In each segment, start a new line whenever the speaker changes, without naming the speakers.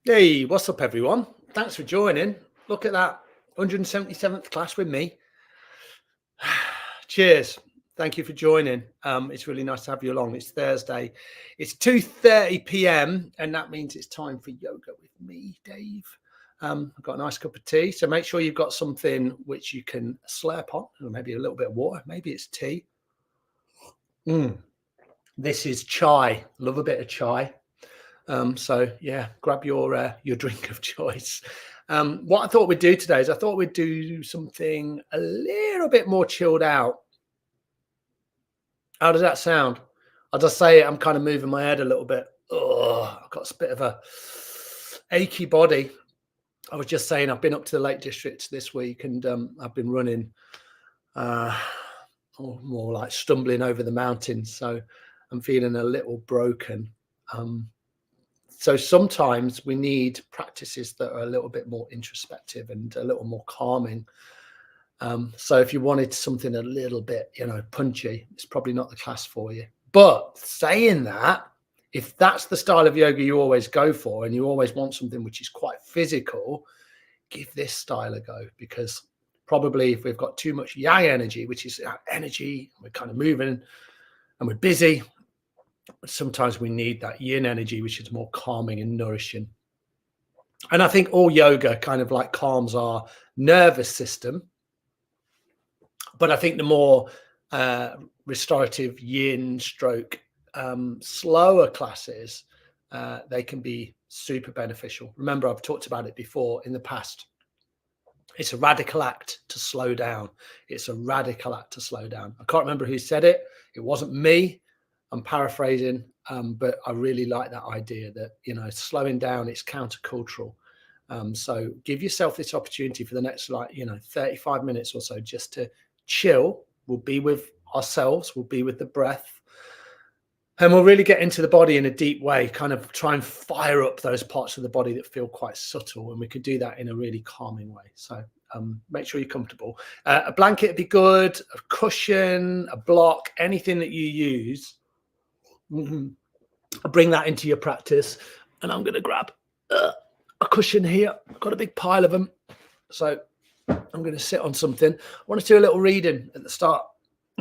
Hey, what's up, everyone? Thanks for joining. Look at that 177th class with me. Cheers. Thank you for joining. It's really nice to have you along. It's Thursday. It's 2:30 p.m. and that means it's time for yoga with me, Dave. I've got a nice cup of tea, so make sure you've got something which you can slurp on, or maybe a little bit of water. Maybe it's tea. This is chai. Love a bit of chai. So yeah, grab your drink of choice. What I thought we'd do today is I thought we'd do something a little bit more chilled out. How does that sound? I'll just say it, I'm kind of moving my head a little bit. Oh, I've got a bit of a achy body. I was just saying I've been up to the Lake District this week and I've been running more like stumbling over the mountains. So I'm feeling a little broken. So sometimes we need practices that are a little bit more introspective and a little more calming. So if you wanted something a little bit, punchy, it's probably not the class for you. But saying that, if that's the style of yoga you always go for and you always want something which is quite physical, give this style a go, because probably if we've got too much yang energy, which is our energy, we're kind of moving and we're busy, sometimes we need that yin energy, which is more calming and nourishing. And I think all yoga kind of like calms our nervous system. But I think the more restorative yin stroke slower classes, they can be super beneficial. Remember, I've talked about it before in the past. It's a radical act to slow down. It's a radical act to slow down. I can't remember who said it. It wasn't me. I'm paraphrasing, but I really like that idea that, slowing down, it's countercultural. So give yourself this opportunity for the next 35 minutes or so just to chill. We'll be with ourselves. We'll be with the breath. And we'll really get into the body in a deep way, kind of try and fire up those parts of the body that feel quite subtle. And we could do that in a really calming way. So make sure you're comfortable. A blanket would be good, a cushion, a block, anything that you use. Bring that into your practice. And I'm going to grab a cushion here. I've got a big pile of them. So I'm going to sit on something. I want to do a little reading at the start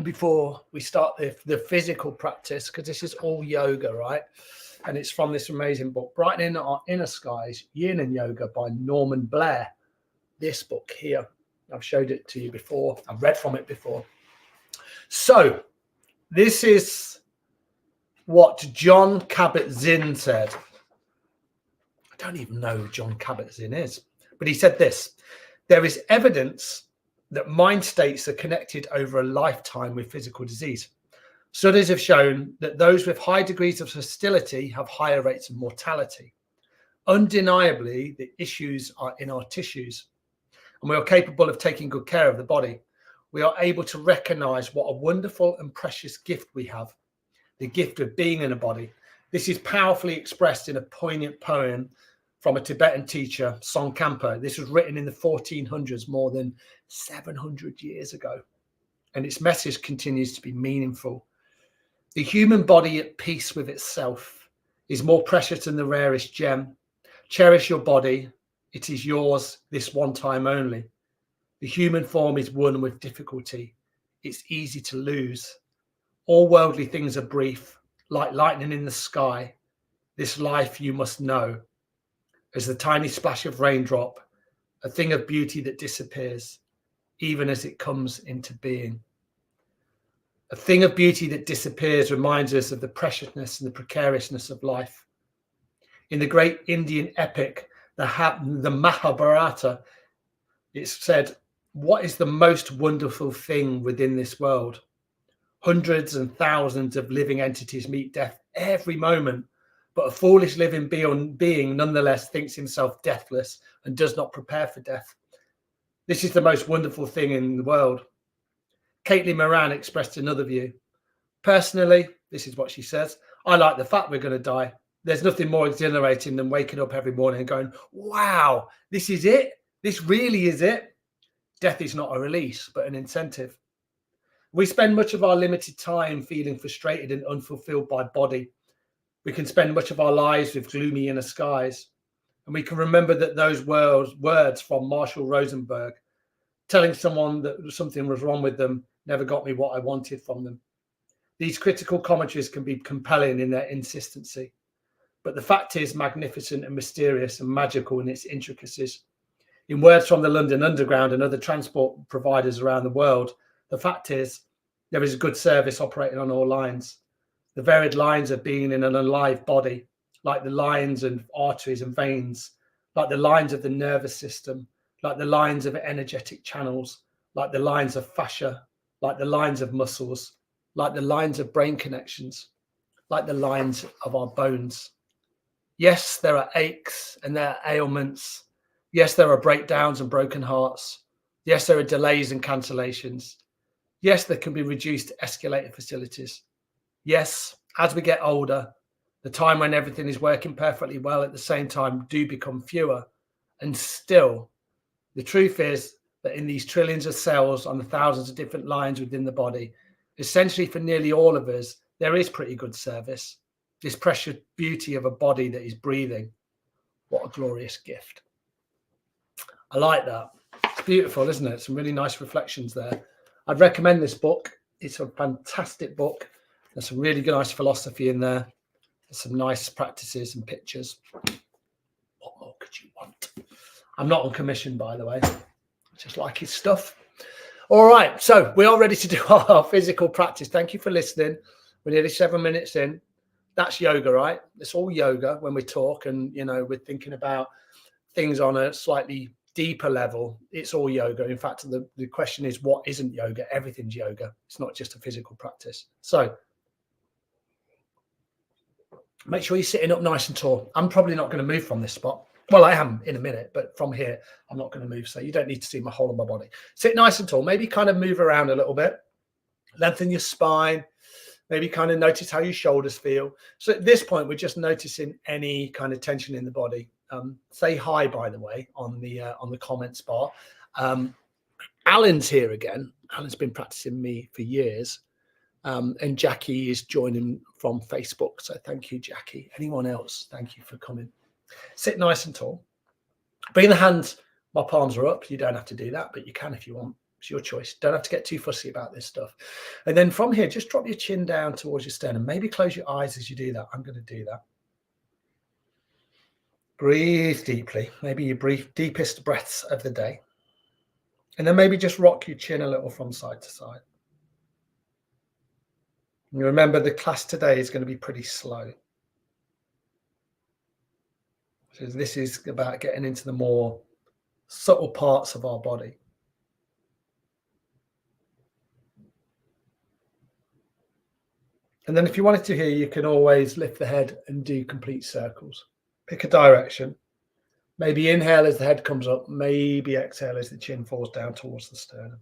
before we start the physical practice, because this is all yoga, right? And it's from this amazing book, Brightening Our Inner Skies, Yin and Yoga by Norman Blair. This book here, I've showed it to you before. I've read from it before. So this is what Jon Kabat-Zinn said. I don't even know who Jon Kabat-Zinn is, but he said this: there is evidence that mind states are connected over a lifetime with physical disease. Studies have shown that those with high degrees of hostility have higher rates of mortality. Undeniably, the issues are in our tissues, and we are capable of taking good care of the body. We are able to recognize what a wonderful and precious gift we have, the gift of being in a body. This is powerfully expressed in a poignant poem from a Tibetan teacher, Tsongkhapa. This was written in the 1400s, more than 700 years ago. And its message continues to be meaningful. The human body at peace with itself is more precious than the rarest gem. Cherish your body. It is yours this one time only. The human form is won with difficulty. It's easy to lose. All worldly things are brief, like lightning in the sky. This life you must know. As the tiny splash of raindrop, a thing of beauty that disappears, even as it comes into being. A thing of beauty that disappears reminds us of the preciousness and the precariousness of life. In the great Indian epic, the Mahabharata, it's said, what is the most wonderful thing within this world? Hundreds and thousands of living entities meet death every moment, but a foolish living being nonetheless thinks himself deathless and does not prepare for death. This is the most wonderful thing in the world. Caitlin Moran expressed another view. Personally, this is what she says: I like the fact we're going to die. There's nothing more exhilarating than waking up every morning and going, wow, this is it? This really is it? Death is not a release, but an incentive. We spend much of our limited time feeling frustrated and unfulfilled by body. We can spend much of our lives with gloomy inner skies, And we can remember that those words from Marshall Rosenberg, telling someone that something was wrong with them never got me what I wanted from them. These critical commentaries can be compelling in their insistency, but the fact is magnificent and mysterious and magical in its intricacies. In words from the London Underground and other transport providers around the world, the fact is there is a good service operating on all lines. The varied lines of being in an alive body, like the lines and arteries and veins, like the lines of the nervous system, like the lines of energetic channels, like the lines of fascia, like the lines of muscles, like the lines of brain connections, like the lines of our bones. Yes, there are aches and there are ailments. Yes, there are breakdowns and broken hearts. Yes, there are delays and cancellations. Yes, there can be reduced escalator facilities. Yes, as we get older, the time when everything is working perfectly well at the same time do become fewer. And still, the truth is that in these trillions of cells on the thousands of different lines within the body, essentially for nearly all of us, there is pretty good service. This precious beauty of a body that is breathing. What a glorious gift. I like that. It's beautiful, isn't it? Some really nice reflections there. I'd recommend this book. It's a fantastic book. There's some really good, nice philosophy in there. There's some nice practices and pictures. What more could you want? I'm not on commission, by the way. I just like his stuff. All right, so we are ready to do our physical practice. Thank you for listening. We're nearly 7 minutes in. That's yoga, right? It's all yoga when we talk, and we're thinking about things on a slightly deeper level. It's all yoga. In fact, the question is, what isn't yoga? Everything's yoga. It's not just a physical practice. So make sure you're sitting up nice and tall. I'm probably not going to move from this spot. Well, I am in a minute, but from here, I'm not going to move. So you don't need to see my whole of my body. Sit nice and tall. Maybe kind of move around a little bit. Lengthen your spine. Maybe kind of notice how your shoulders feel. So at this point, we're just noticing any kind of tension in the body. Say hi, by the way, on the comments bar. Alan's here again. Alan's been practicing me for years. And Jackie is joining from Facebook. So thank you, Jackie. Anyone else, thank you for coming. Sit nice and tall. Bring the hands. My palms are up. You don't have to do that, but you can if you want. It's your choice. Don't have to get too fussy about this stuff. And then from here, just drop your chin down towards your sternum. Maybe close your eyes as you do that. I'm going to do that. Breathe deeply. Maybe your deepest breaths of the day. And then maybe just rock your chin a little from side to side. And remember, the class today is going to be pretty slow. So this is about getting into the more subtle parts of our body. And then if you wanted to here, you can always lift the head and do complete circles. Pick a direction. Maybe inhale as the head comes up. Maybe exhale as the chin falls down towards the sternum.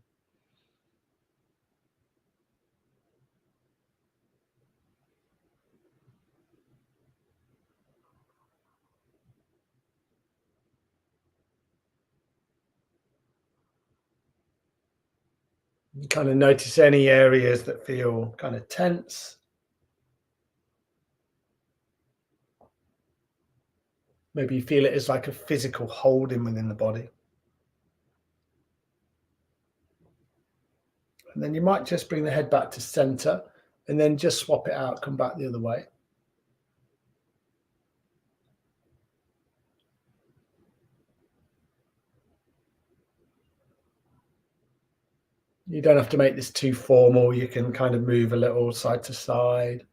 You kind of notice any areas that feel kind of tense. Maybe you feel it as like a physical holding within the body. And then you might just bring the head back to center and then just swap it out, come back the other way. You don't have to make this too formal. You can kind of move a little side to side.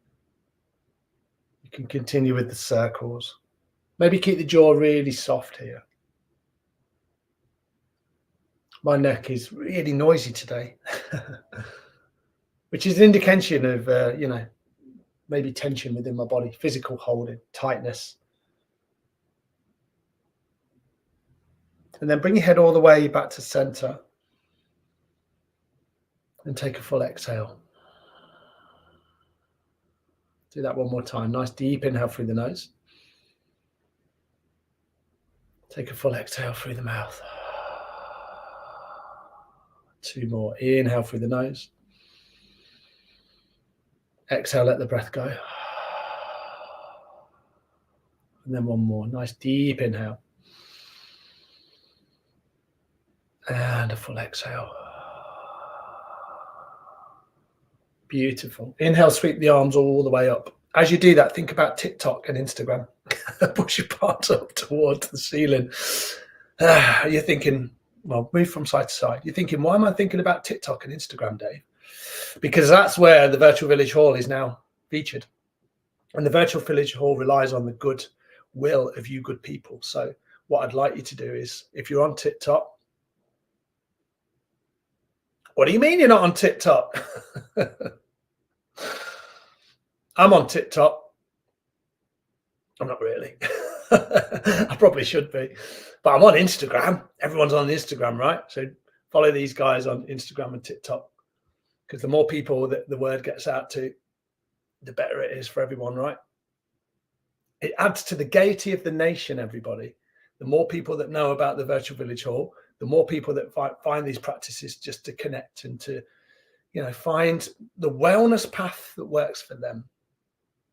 You can continue with the circles. Maybe keep the jaw really soft here. My neck is really noisy today, which is an indication of, maybe tension within my body, physical holding, tightness. And then bring your head all the way back to center and take a full exhale. Do that one more time. Nice deep inhale through the nose. Take a full exhale through the mouth. 2 more. Inhale through the nose. Exhale, let the breath go. And then 1 more. Nice deep inhale. And a full exhale. Beautiful. Inhale, sweep the arms all the way up. As you do that, think about TikTok and Instagram. Push your palms up towards the ceiling. You're thinking, well, move from side to side. You're thinking, why am I thinking about TikTok and Instagram, Dave? Because that's where the Virtual Village Hall is now featured. And the Virtual Village Hall relies on the good will of you good people. So what I'd like you to do is, if you're on TikTok, what do you mean you're not on TikTok? I'm on TikTok. I'm not really. I probably should be. But I'm on Instagram. Everyone's on Instagram, right? So follow these guys on Instagram and TikTok. Because the more people that the word gets out to, the better it is for everyone, right? It adds to the gaiety of the nation, everybody. The more people that know about the Virtual Village Hall, the more people that find these practices just to connect and to, find the wellness path that works for them.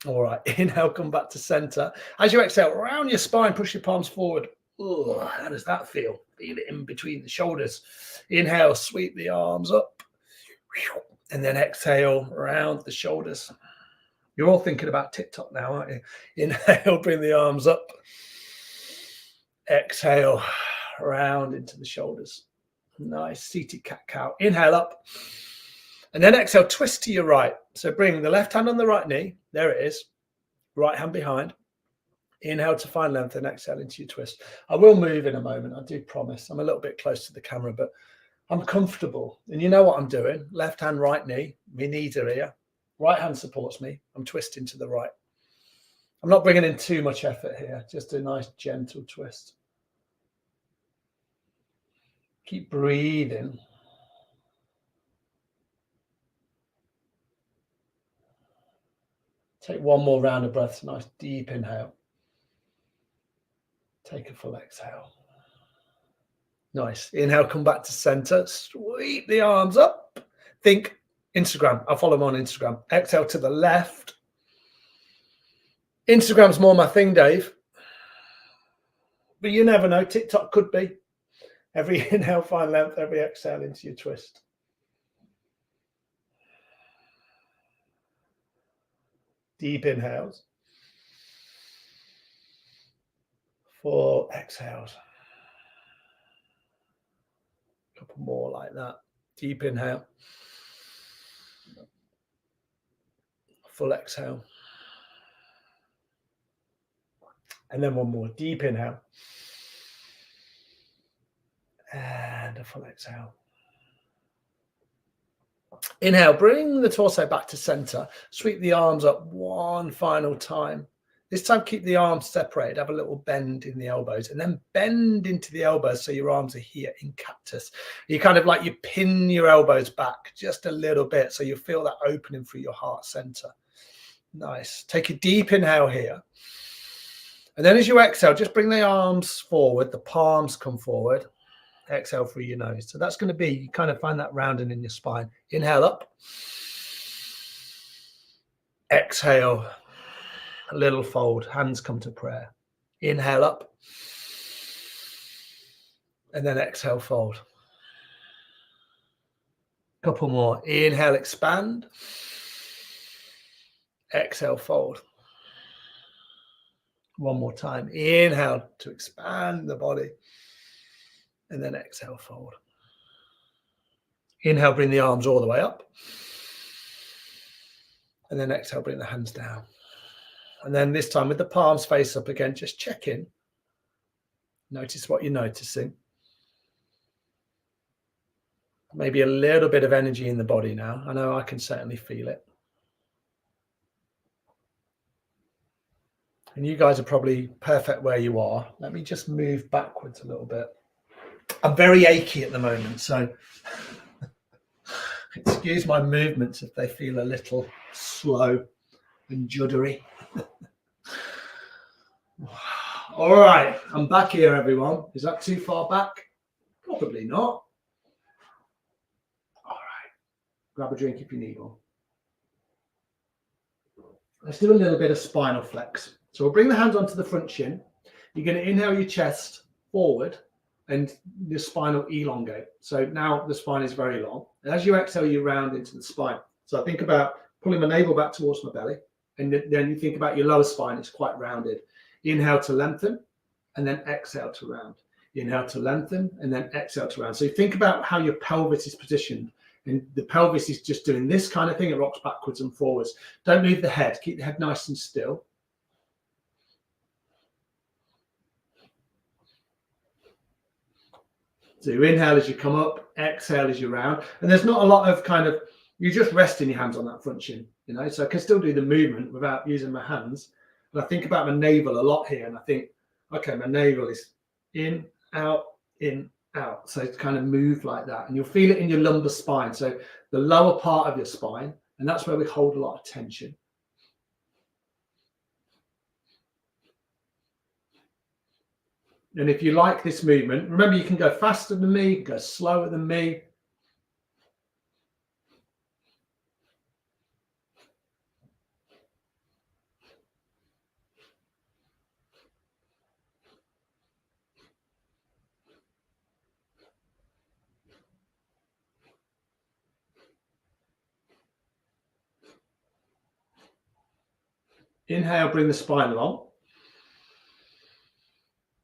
All right, inhale, come back to center. As you exhale, round your spine, push your palms forward. Oh, how does that feel? Feel it in between the shoulders. Inhale, sweep the arms up. And then exhale, round the shoulders. You're all thinking about TikTok now, aren't you? Inhale, bring the arms up. Exhale, round into the shoulders. Nice, seated cat-cow. Inhale up. And then exhale, twist to your right. So bring the left hand on the right knee. There it is. Right hand behind. Inhale to find length and exhale into your twist. I will move in a moment. I do promise. I'm a little bit close to the camera, but I'm comfortable. And you know what I'm doing? Left hand, right knee. My knees are here. Right hand supports me. I'm twisting to the right. I'm not bringing in too much effort here. Just a nice gentle twist. Keep breathing. Take one more round of breaths. Nice deep inhale. Take a full exhale. Nice. Inhale, come back to center. Sweep the arms up. Think Instagram. I'll follow them on Instagram. Exhale to the left. Instagram's more my thing, Dave. But you never know. TikTok could be. Every inhale, find length. Every exhale into your twist. Deep inhales. Full exhales. A couple more like that. Deep inhale. Full exhale. And then one more. Deep inhale. And a full exhale. Inhale, bring the torso back to center. Sweep the arms up one final time. This time, keep the arms separated. Have a little bend in the elbows and then bend into the elbows so your arms are here in cactus. You kind of like you pin your elbows back just a little bit so you feel that opening through your heart center. Nice. Take a deep inhale here. And then as you exhale, just bring the arms forward. The palms come forward. Exhale through your nose. So that's going to be, you kind of find that rounding in your spine. Inhale up. Exhale. A little fold. Hands come to prayer. Inhale up. And then exhale, fold. Couple more. Inhale, expand. Exhale, fold. One more time. Inhale to expand the body. And then exhale, fold. Inhale, bring the arms all the way up. And then exhale, bring the hands down. And then this time with the palms face up again, just check in. Notice what you're noticing. Maybe a little bit of energy in the body now. I know I can certainly feel it. And you guys are probably perfect where you are. Let me just move backwards a little bit. I'm very achy at the moment, so excuse my movements if they feel a little slow and juddery. All right, I'm back here, everyone. Is that too far back? Probably not. All right, grab a drink if you need one. Let's do a little bit of spinal flex. So we'll bring the hands onto the front shin. You're going to inhale your chest forward and the spine will elongate. So now the spine is very long. And as you exhale, you round into the spine. So I think about pulling my navel back towards my belly, and then you think about your lower spine, it's quite rounded. Inhale to lengthen, and then exhale to round. Inhale to lengthen, and then exhale to round. So you think about how your pelvis is positioned, and the pelvis is just doing this kind of thing. It rocks backwards and forwards. Don't move the head. Keep the head nice and still. So you inhale as you come up, exhale as you round. And there's not a lot of kind of, you're just resting your hands on that front shin, you know. So I can still do the movement without using my hands. But I think about my navel a lot here, and I think, okay, my navel is in, out, so it's kind of move like that, and you'll feel it in your lumbar spine, so the lower part of your spine, and that's where we hold a lot of tension. And if you like this movement, remember, you can go faster than me, you can go slower than me. Inhale, bring the spine along.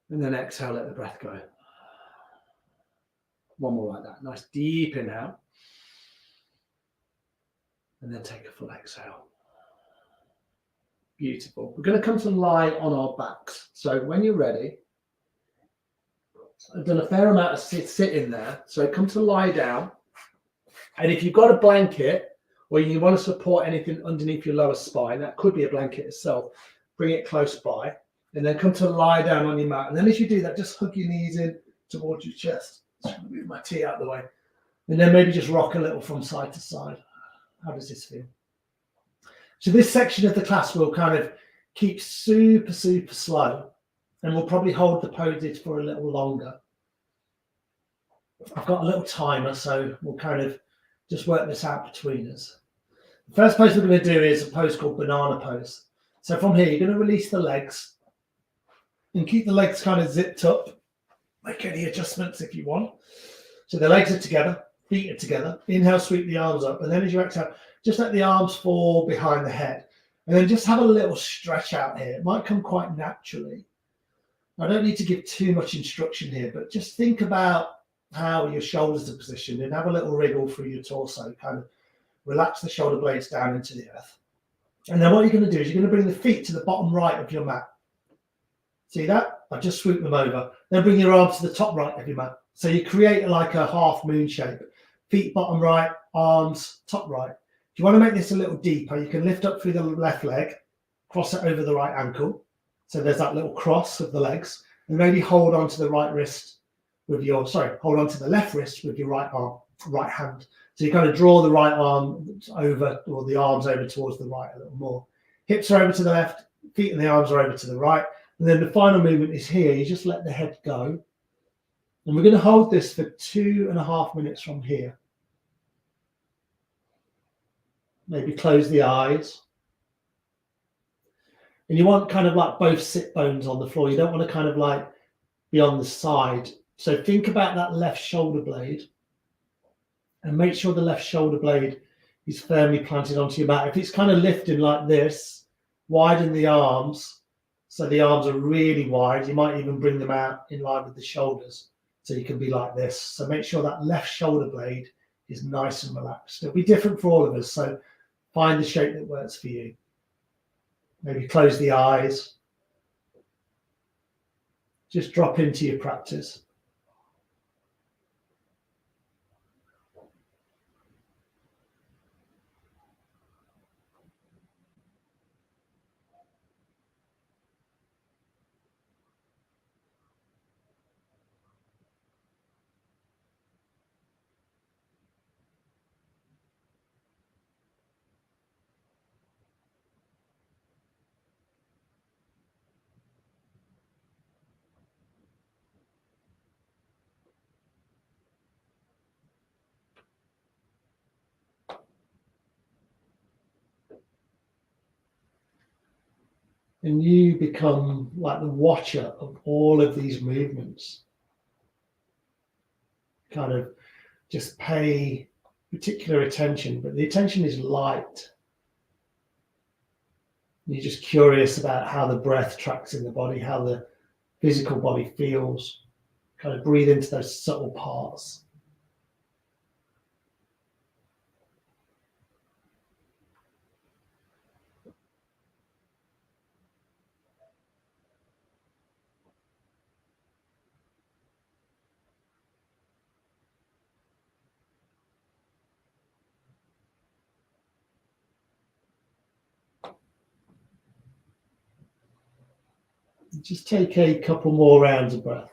And then exhale, let the breath go. One more like that. Nice deep inhale. And then take a full exhale. Beautiful. We're going to come to lie on our backs. So when you're ready, I've done a fair amount of sitting there. So come to lie down. And if you've got a blanket, or you want to support anything underneath your lower spine, that could be a blanket itself, bring it close by, and then come to lie down on your mat. And then as you do that, just hug your knees in towards your chest. Just going to move my tea out of the way. And then maybe just rock a little from side to side. How does this feel? So this section of the class will kind of keep super, super slow, and we'll probably hold the poses for a little longer. I've got a little timer, so we'll kind of just work this out between us. The first pose we're going to do is a pose called banana pose. So from here, you're going to release the legs and keep the legs kind of zipped up. Make any adjustments if you want. So the legs are together, feet are together. Inhale, sweep the arms up. And then as you exhale, just let the arms fall behind the head. And then just have a little stretch out here. It might come quite naturally. I don't need to give too much instruction here, but just think about how your shoulders are positioned and have a little wriggle through your torso. Kind of relax the shoulder blades down into the earth. And then what you're going to do is you're going to bring the feet to the bottom right of your mat. See that? I've just swooped them over. Then bring your arms to the top right of your mat. So you create like a half moon shape. Feet bottom right, arms top right. If you want to make this a little deeper, you can lift up through the left leg, cross it over the right ankle. So there's that little cross of the legs. And maybe hold on to the right wrist with your, hold on to the left wrist with your right arm, right hand. So you kind of draw the right arm over, or the arms over towards the right a little more. Hips are over to the left, feet and the arms are over to the right. And then the final movement is here. You just let the head go. And we're going to hold this for 2.5 minutes from here. Maybe close the eyes. And you want kind of like both sit bones on the floor. You don't want to kind of like be on the side. So think about that left shoulder blade and make sure the left shoulder blade is firmly planted onto your mat. If it's kind of lifting like this, widen the arms. So the arms are really wide. You might even bring them out in line with the shoulders. So you can be like this. So make sure that left shoulder blade is nice and relaxed. It'll be different for all of us. So find the shape that works for you. Maybe close the eyes. Just drop into your practice. And you become like the watcher of all of these movements. kind of just pay particular attention, but the attention is light. You're just curious about how the breath tracks in the body, how the physical body feels. Kind of breathe into those subtle parts. Just take a couple more rounds of breath.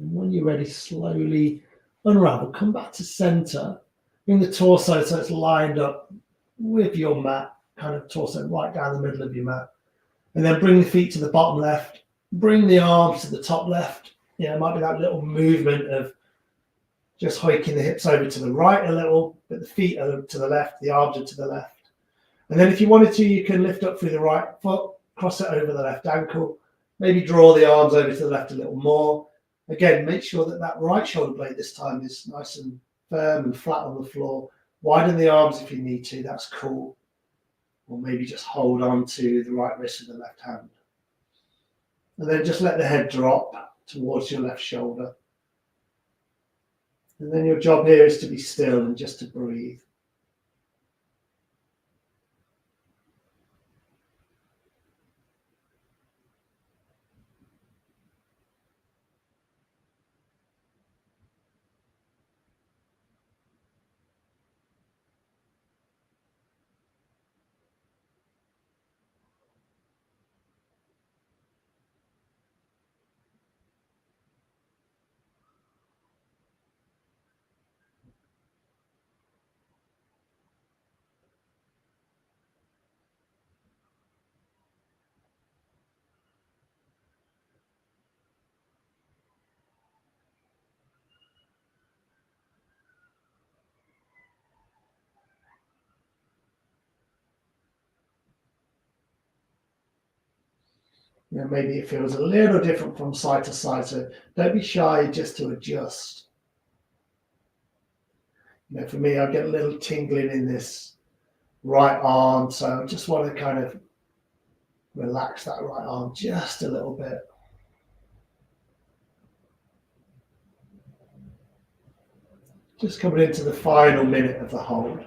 And when you're ready, slowly unravel. Come back to center. Bring the torso so it's lined up with your mat, kind of torso right down the middle of your mat. And then bring the feet to the bottom left. Bring the arms to the top left. Yeah, it might be that little movement of just hiking the hips over to the right a little, but the feet are to the left, the arms are to the left. And then if you wanted to, you can lift up through the right foot, cross it over the left ankle, maybe draw the arms over to the left a little more. Again, make sure that that right shoulder blade this time is nice and firm and flat on the floor. Widen the arms if you need to, that's cool. Or maybe just hold on to the right wrist with the left hand. And then just let the head drop towards your left shoulder. And then your job here is to be still and just to breathe. Maybe it feels a little different from side to side, so don't be shy just to adjust. For me, I get a little tingling in this right arm, so I just want to kind of relax that right arm just a little bit. Just coming into the final minute of the hold.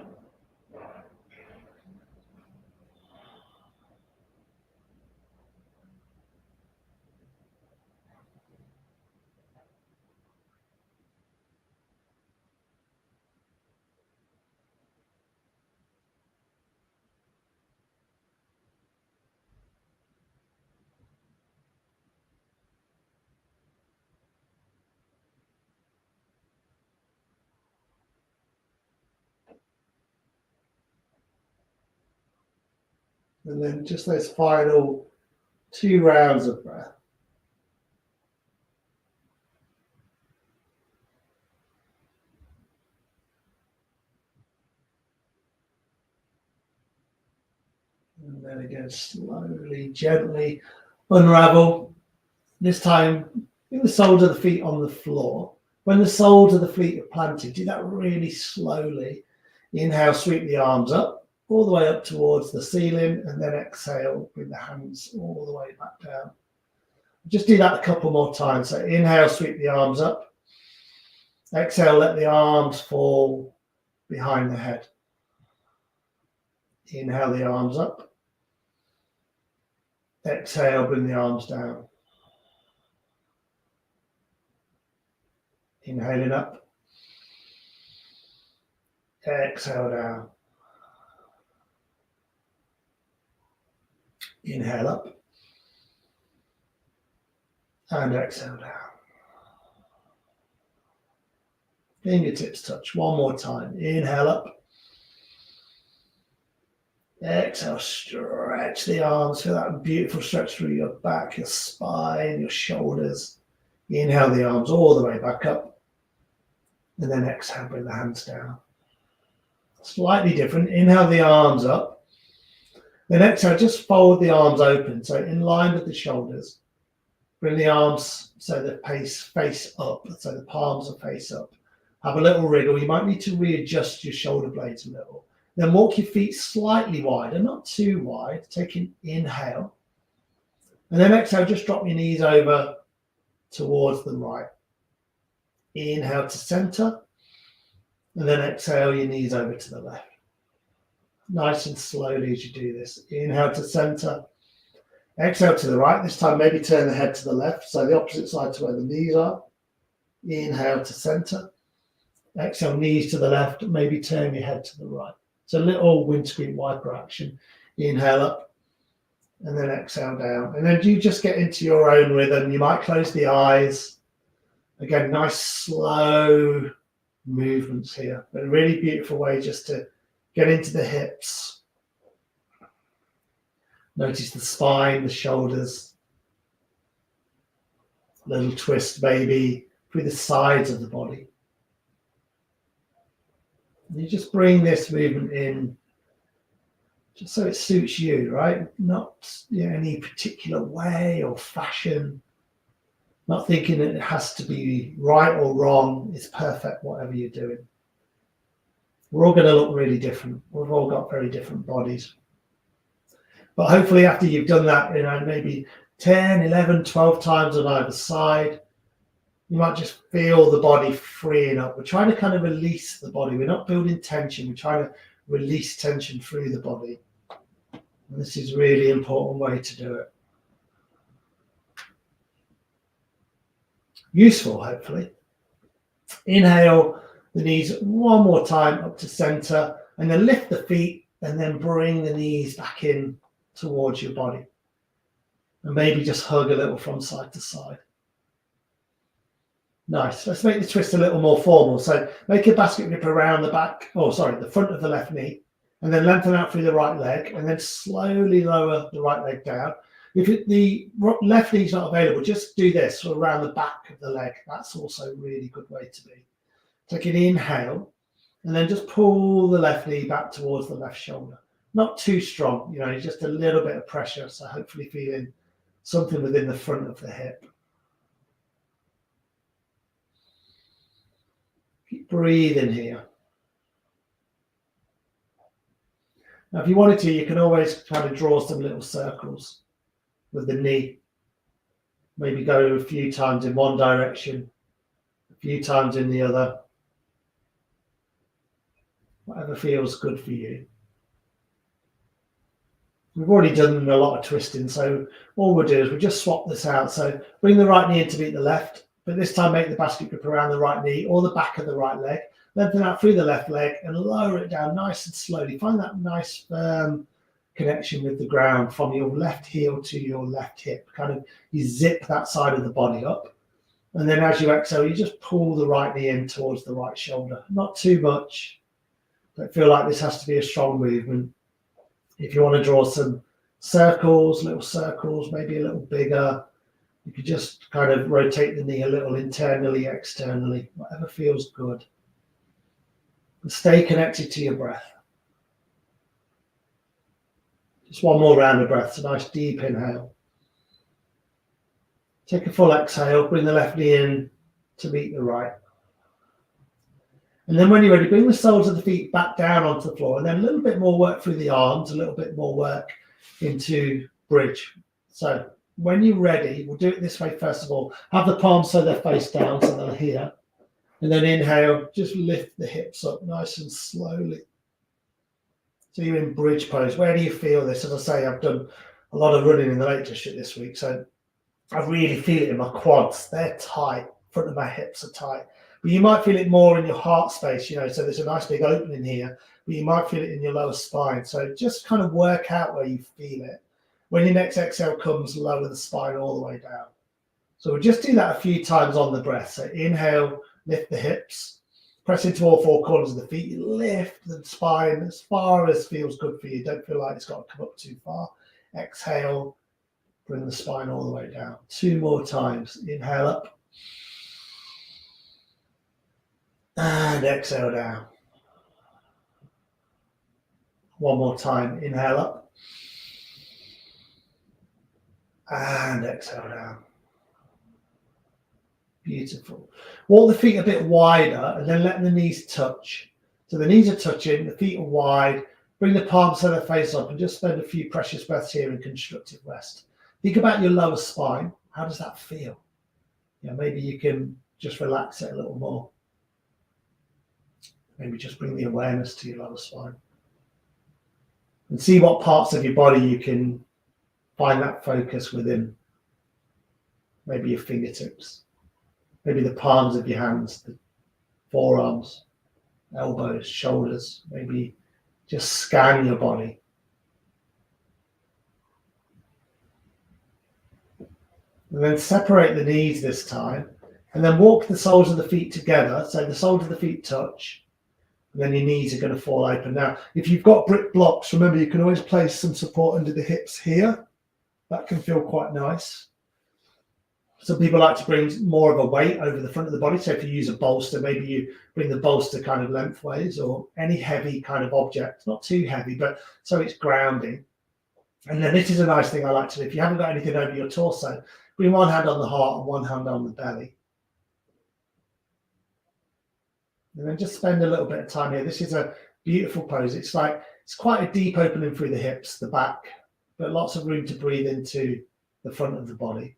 And then just those final 2 rounds of breath. And then again, slowly, gently unravel. This time, bring the soles of the feet on the floor. When the soles of the feet are planted, do that really slowly. Inhale, sweep the arms up, all the way up towards the ceiling, and then exhale, bring the hands all the way back down. Just do that a couple more times. So inhale, sweep the arms up. Exhale, let the arms fall behind the head. Inhale the arms up. Exhale, bring the arms down. Inhaling up. Exhale down. Inhale up. And exhale down. Fingertips touch one more time. Inhale up. Exhale, stretch the arms. Feel that beautiful stretch through your back, your spine, your shoulders. Inhale the arms all the way back up. And then exhale, bring the hands down. Slightly different. Inhale the arms up. Then exhale, just fold the arms open, so in line with the shoulders. Bring the arms so the face up, so the palms are face up. Have a little wriggle. You might need to readjust your shoulder blades a little. Then walk your feet slightly wider, not too wide. Take an inhale. And then exhale, just drop your knees over towards the right. Inhale to center. And then exhale your knees over to the left. Nice and slowly as you do this. Inhale to center. Exhale to the right. This time maybe turn the head to the left, so the opposite side to where the knees are. Inhale to center. Exhale, knees to the left. Maybe turn your head to the right. It's a little windscreen wiper action. Inhale up. And then exhale down. And then you just get into your own rhythm. You might close the eyes. Again, nice slow movements here. But a really beautiful way just to get into the hips. Notice the spine, the shoulders. A little twist maybe through the sides of the body. And you just bring this movement in just so it suits you, right? Not any particular way or fashion. Not thinking that it has to be right or wrong. It's perfect, whatever you're doing. We're all going to look really different. We've all got very different bodies. But hopefully after you've done that, maybe 10, 11, 12 times on either side, you might just feel the body freeing up. We're trying to kind of release the body. We're not building tension. We're trying to release tension through the body. And this is a really important way to do it. Useful, hopefully. Inhale the knees one more time up to center, and then lift the feet, and then bring the knees back in towards your body. And maybe just hug a little from side to side. Nice. Let's make the twist a little more formal. So make a basket grip around the the front of the left knee, and then lengthen out through the right leg, and then slowly lower the right leg down. If the left knee is not available, just do this around the back of the leg. That's also a really good way to be. Take an inhale, and then just pull the left knee back towards the left shoulder. Not too strong, just a little bit of pressure. So hopefully feeling something within the front of the hip. Keep breathing here. Now, if you wanted to, you can always kind of draw some little circles with the knee. Maybe go a few times in one direction, a few times in the other. Whatever feels good for you. We've already done a lot of twisting, so all we'll do is we'll just swap this out. So bring the right knee in to meet the left, but this time make the basket grip around the right knee or the back of the right leg. Lengthen out through the left leg and lower it down nice and slowly. Find that nice firm connection with the ground from your left heel to your left hip. Kind of you zip that side of the body up. And then as you exhale, you just pull the right knee in towards the right shoulder. Not too much. Don't feel like this has to be a strong movement. If you want to draw some circles, little circles, maybe a little bigger, you could just kind of rotate the knee a little internally, externally, whatever feels good. And stay connected to your breath. Just one more round of breath. It's a nice deep inhale. Take a full exhale, bring the left knee in to meet the right. And then when you're ready, bring the soles of the feet back down onto the floor, and then a little bit more work through the arms, a little bit more work into bridge. So when you're ready, we'll do it this way first of all. Have the palms so they're face down, so they're here. And then inhale, just lift the hips up nice and slowly. So you're in bridge pose. Where do you feel this? As I say, I've done a lot of running in the Lake District this week, so I really feel it in my quads. They're tight. Front of my hips are tight. But you might feel it more in your heart space, so there's a nice big opening here, but you might feel it in your lower spine. So just kind of work out where you feel it. When your next exhale comes, lower the spine all the way down. So we'll just do that a few times on the breath. So inhale, lift the hips, press into all four corners of the feet, lift the spine as far as feels good for you. Don't feel like it's got to come up too far. Exhale, bring the spine all the way down. 2 more times. Inhale up. And exhale down. 1 more time. Inhale up. And exhale down. Beautiful. Walk the feet a bit wider and then let the knees touch. So the knees are touching, the feet are wide. Bring the palms to the face up and just spend a few precious breaths here in constructive rest. Think about your lower spine. How does that feel? Maybe you can just relax it a little more. Maybe just bring the awareness to your lower spine. And see what parts of your body you can find that focus within. Maybe your fingertips. Maybe the palms of your hands, the forearms, elbows, shoulders. Maybe just scan your body. And then separate the knees this time. And then walk the soles of the feet together. So the soles of the feet touch. And then your knees are going to fall open. Now, if you've got brick blocks, remember you can always place some support under the hips here. That can feel quite nice. Some people like to bring more of a weight over the front of the body. So if you use a bolster, maybe you bring the bolster kind of lengthways or any heavy kind of object, not too heavy, but so it's grounding. And then this is a nice thing I like to do. If you haven't got anything over your torso, bring one hand on the heart and one hand on the belly. And then just spend a little bit of time here. This is a beautiful pose. It's quite a deep opening through the hips, the back, but lots of room to breathe into the front of the body.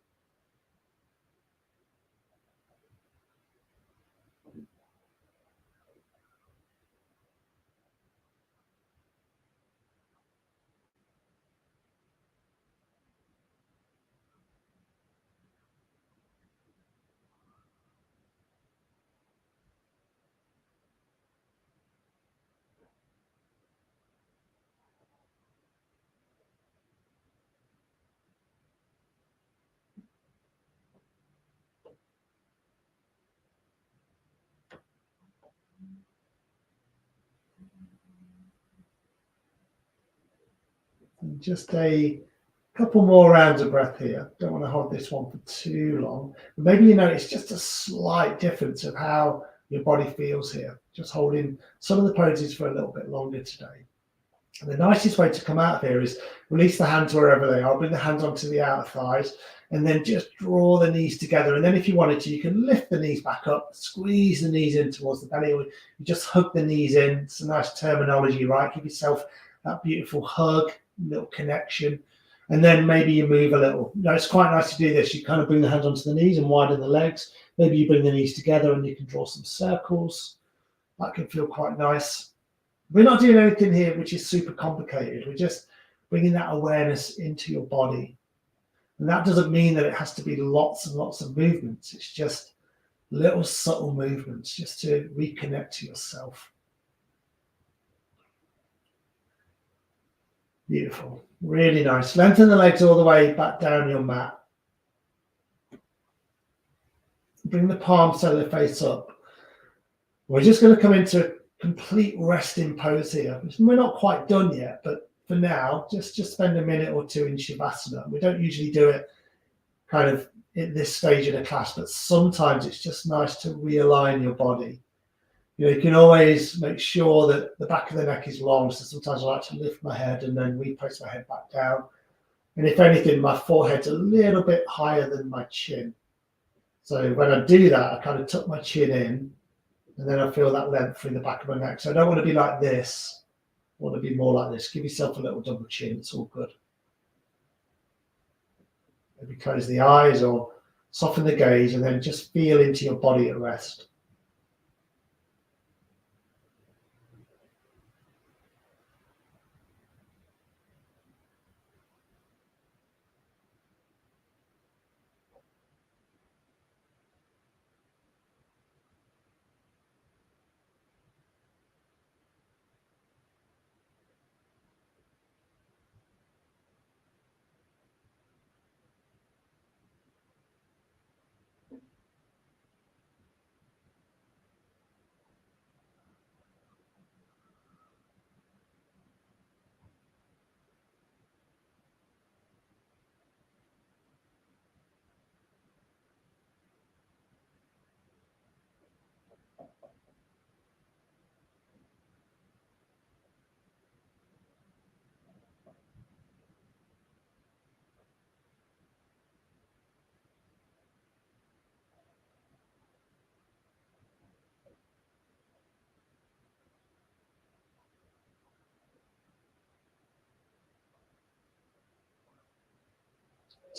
And just a couple more rounds of breath here. Don't want to hold this one for too long. But maybe you notice just a slight difference of how your body feels here. Just holding some of the poses for a little bit longer today. And the nicest way to come out of here is release the hands wherever they are. Bring the hands onto the outer thighs and then just draw the knees together. And then if you wanted to, you can lift the knees back up, squeeze the knees in towards the belly. Or you just hug the knees in. It's a nice terminology, right? Give yourself that beautiful hug, little connection. And then maybe you move a little. It's quite nice to do this. You kind of bring the hands onto the knees and widen the legs. Maybe you bring the knees together and you can draw some circles. That can feel quite nice. We're not doing anything here which is super complicated. We're just bringing that awareness into your body. And that doesn't mean that it has to be lots and lots of movements. It's just little subtle movements just to reconnect to yourself. Beautiful. Really nice. Lengthen the legs all the way back down your mat. Bring the palms so they face up. We're just going to come into complete resting pose here. We're not quite done yet, but for now, just spend a minute or two in Shavasana. We don't usually do it kind of at this stage in a class, but sometimes it's just nice to realign your body. You can always make sure that the back of the neck is long. So sometimes I like to lift my head and then replace my head back down. And if anything, my forehead's a little bit higher than my chin. So when I do that, I kind of tuck my chin in and then I feel that length through the back of my neck. So I don't want to be like this. I want to be more like this. Give yourself a little double chin. It's all good. Maybe close the eyes or soften the gaze and then just feel into your body at rest.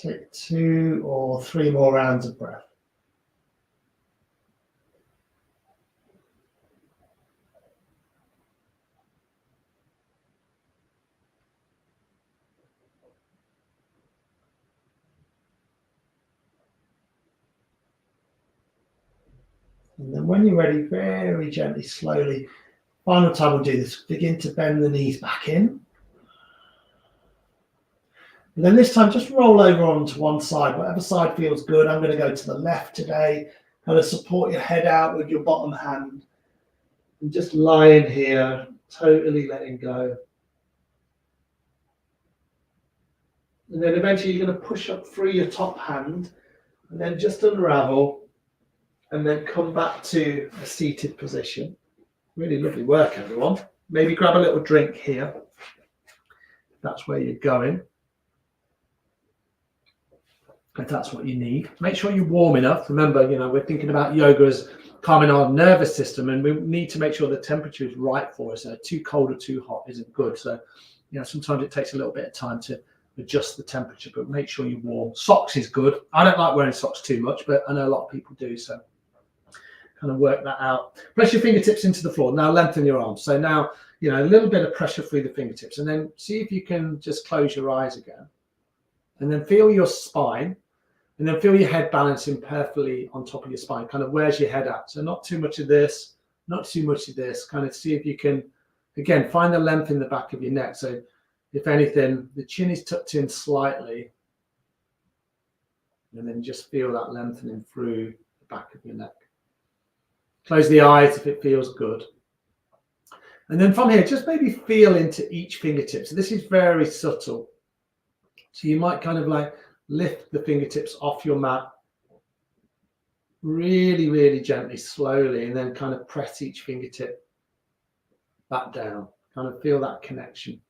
Take 2 or 3 more rounds of breath. And then when you're ready, very gently, slowly, final time we'll do this, begin to bend the knees back in. And then this time, just roll over onto one side, whatever side feels good. I'm going to go to the left today. Kind of support your head out with your bottom hand. And just lying here, totally letting go. And then eventually you're going to push up through your top hand and then just unravel and then come back to a seated position. Really lovely work, everyone. Maybe grab a little drink here. That's where you're going. If that's what you need. Make sure you're warm enough. Remember, we're thinking about yoga as calming our nervous system, and we need to make sure the temperature is right for us. Too cold or too hot isn't good. So, sometimes it takes a little bit of time to adjust the temperature, but make sure you're warm. Socks is good. I don't like wearing socks too much, but I know a lot of people do. So kind of work that out. Press your fingertips into the floor. Now lengthen your arms. So now, a little bit of pressure through the fingertips, and then see if you can just close your eyes again. And then feel your spine. And then feel your head balancing perfectly on top of your spine. Kind of where's your head at? So not too much of this, not too much of this. Kind of see if you can, again, find the length in the back of your neck. So if anything, the chin is tucked in slightly. And then just feel that lengthening through the back of your neck. Close the eyes if it feels good. And then from here, just maybe feel into each fingertip. So this is very subtle. So you might kind of like lift the fingertips off your mat really, really gently, slowly, and then kind of press each fingertip back down. Kind of feel that connection.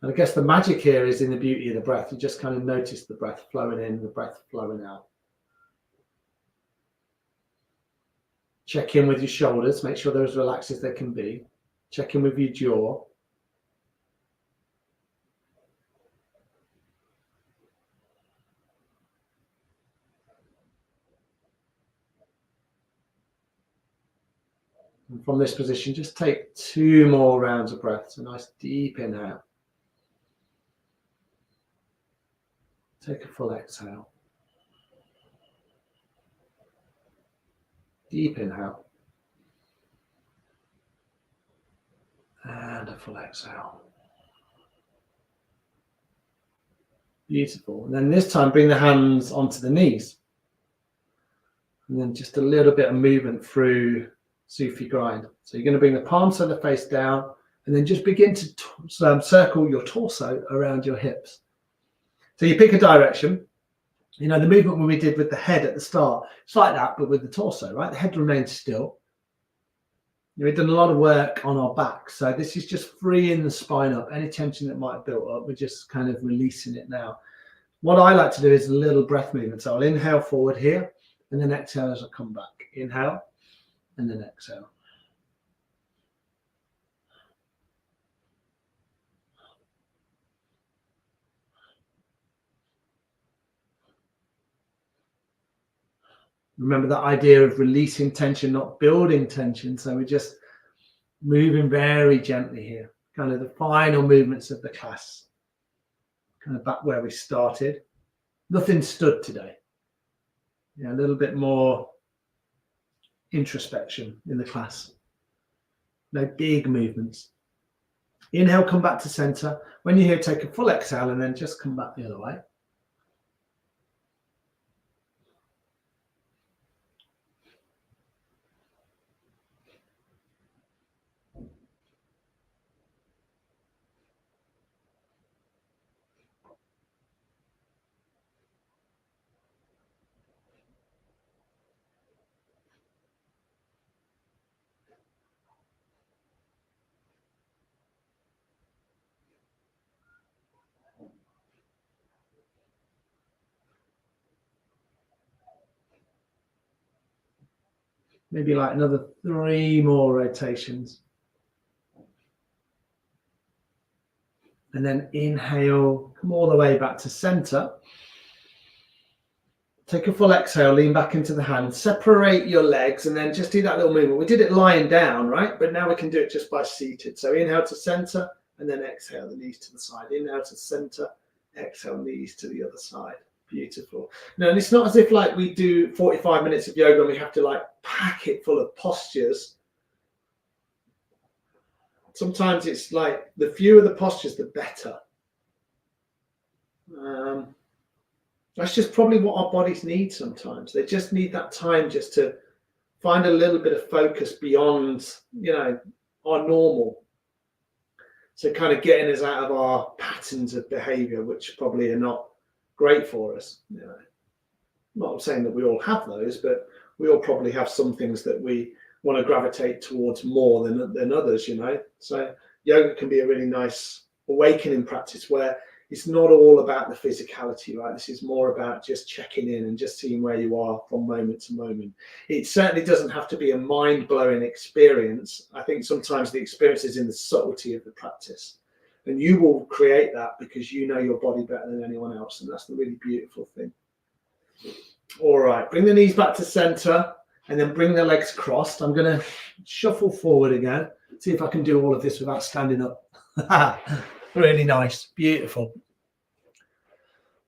And I guess the magic here is in the beauty of the breath. You just kind of notice the breath flowing in, the breath flowing out. Check in with your shoulders. Make sure they're as relaxed as they can be. Check in with your jaw. And from this position, just take 2 more rounds of breath. So nice deep inhale. Take a full exhale. Deep inhale. And a full exhale. Beautiful. And then this time, bring the hands onto the knees. And then just a little bit of movement through Sufi grind. So you're going to bring the palms of the face down and then just begin to circle your torso around your hips. So you pick a direction. The movement when we did with the head at the start, it's like that, but with the torso, right? The head remains still. We've done a lot of work on our back. So this is just freeing the spine up. Any tension that might have built up, we're just kind of releasing it now. What I like to do is a little breath movement. So I'll inhale forward here and then exhale as I come back. Inhale and then exhale. Remember that idea of releasing tension, not building tension. So we're just moving very gently here. Kind of the final movements of the class. Kind of back where we started. Nothing stood today. A little bit more introspection in the class. No big movements. Inhale, come back to center. When you're here, take a full exhale and then just come back the other way. Maybe like another 3 more rotations. And then inhale, come all the way back to center. Take a full exhale, lean back into the hand, separate your legs, and then just do that little movement. We did it lying down, right? But now we can do it just by seated. So inhale to center, and then exhale, the knees to the side. Inhale to center, exhale, knees to the other side. Beautiful. Now, and it's not as if like we do 45 minutes of yoga and we have to like pack it full of postures. Sometimes it's like the fewer the postures, the better. That's just probably what our bodies need sometimes. They just need that time just to find a little bit of focus beyond, our normal. So kind of getting us out of our patterns of behavior, which probably are not great for us. I'm not saying that we all have those, but we all probably have some things that we want to gravitate towards more than others, So yoga can be a really nice awakening practice where it's not all about the physicality, right? This is more about just checking in and just seeing where you are from moment to moment. It certainly doesn't have to be a mind-blowing experience. I think sometimes the experience is in the subtlety of the practice. And you will create that because you know your body better than anyone else. And that's the really beautiful thing. All right, bring the knees back to center and then bring the legs crossed. I'm going to shuffle forward again. See if I can do all of this without standing up. Really nice, beautiful.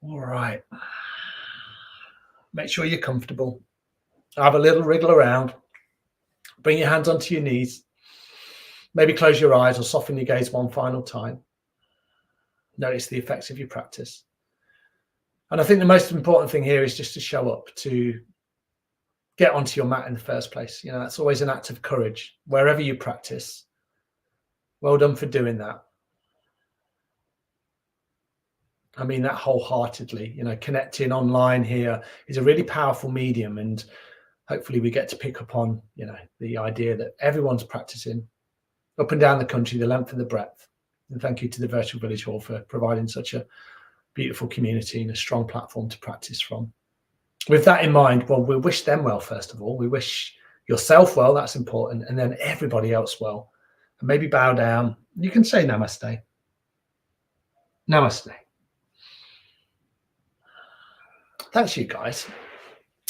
All right. Make sure you're comfortable. Have a little wriggle around. Bring your hands onto your knees. Maybe close your eyes or soften your gaze one final time. Notice the effects of your practice. And I think the most important thing here is just to show up, to get onto your mat in the first place. That's always an act of courage, wherever you practice. Well done for doing that. I mean that wholeheartedly. Connecting online here is a really powerful medium, and hopefully we get to pick up on, the idea that everyone's practicing up and down the country, the length and the breadth. And thank you to the Virtual Village Hall for providing such a beautiful community and a strong platform to practice from. With that in mind, well, we wish them well, first of all. We wish yourself well, that's important, and then everybody else well. And maybe bow down. You can say namaste. Namaste. Thanks, you guys.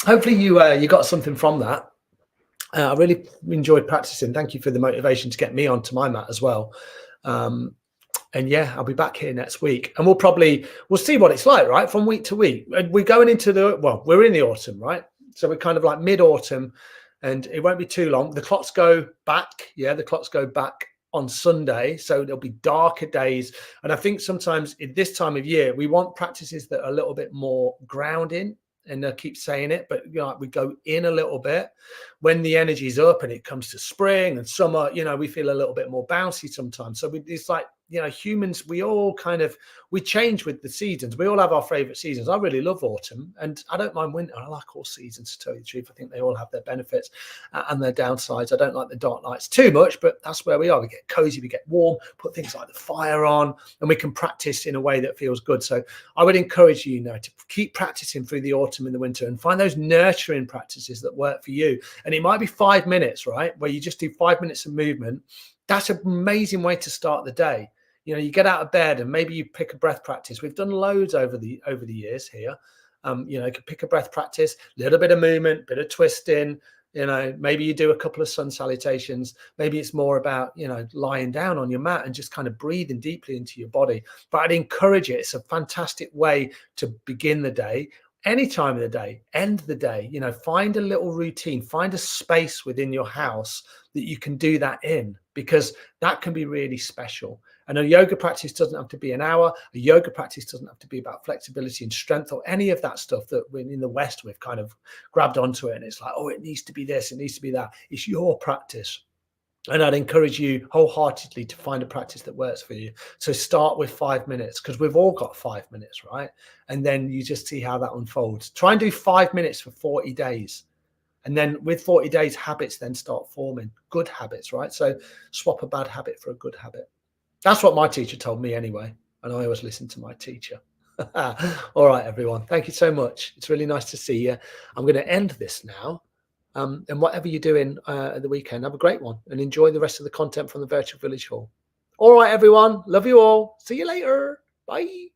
Hopefully you got something from that. I really enjoyed practicing. Thank you for the motivation to get me onto my mat as well. And yeah, I'll be back here next week, and we'll see what it's like, right? From week to week. We're going into we're in the autumn, right? So we're kind of like mid-autumn, and it won't be too long. The clocks go back. Yeah, the clocks go back on Sunday, so there'll be darker days. And I think sometimes at this time of year, we want practices that are a little bit more grounding. And I keep saying it, but we go in a little bit when the energy's up, and it comes to spring and summer. We feel a little bit more bouncy sometimes. So it's like, humans, we all we change with the seasons. We all have our favorite seasons. I really love autumn, and I don't mind winter. I like all seasons, to tell you the truth. I think they all have their benefits and their downsides. I don't like the dark nights too much, but that's where we are. We get cozy, we get warm, put things like the fire on, and we can practice in a way that feels good. So I would encourage you, to keep practicing through the autumn and the winter, and find those nurturing practices that work for you. And it might be 5 minutes, right, where you just do 5 minutes of movement. That's an amazing way to start the day. You get out of bed and maybe you pick a breath practice. We've done loads over the years here. You could pick a breath practice, little bit of movement, bit of twisting. Maybe you do a couple of sun salutations. Maybe it's more about, lying down on your mat and just kind of breathing deeply into your body. But I'd encourage it. It's a fantastic way to begin the day. Any time of the day, end the day, find a little routine, find a space within your house that you can do that in, because that can be really special. And a yoga practice doesn't have to be an hour. A yoga practice doesn't have to be about flexibility and strength or any of that stuff that in the West, we've kind of grabbed onto it. And it's like, oh, it needs to be this, it needs to be that. It's your practice. And I'd encourage you wholeheartedly to find a practice that works for you. So start with 5 minutes, because we've all got 5 minutes, right? And then you just see how that unfolds. Try and do 5 minutes for 40 days. And then with 40 days, habits then start forming, good habits, right? So swap a bad habit for a good habit. That's what my teacher told me anyway. And I always listen to my teacher. All right, everyone. Thank you so much. It's really nice to see you. I'm going to end this now. And whatever you're doing at the weekend, have a great one and enjoy the rest of the content from the Virtual Village Hall. All right, everyone. Love you all. See you later. Bye.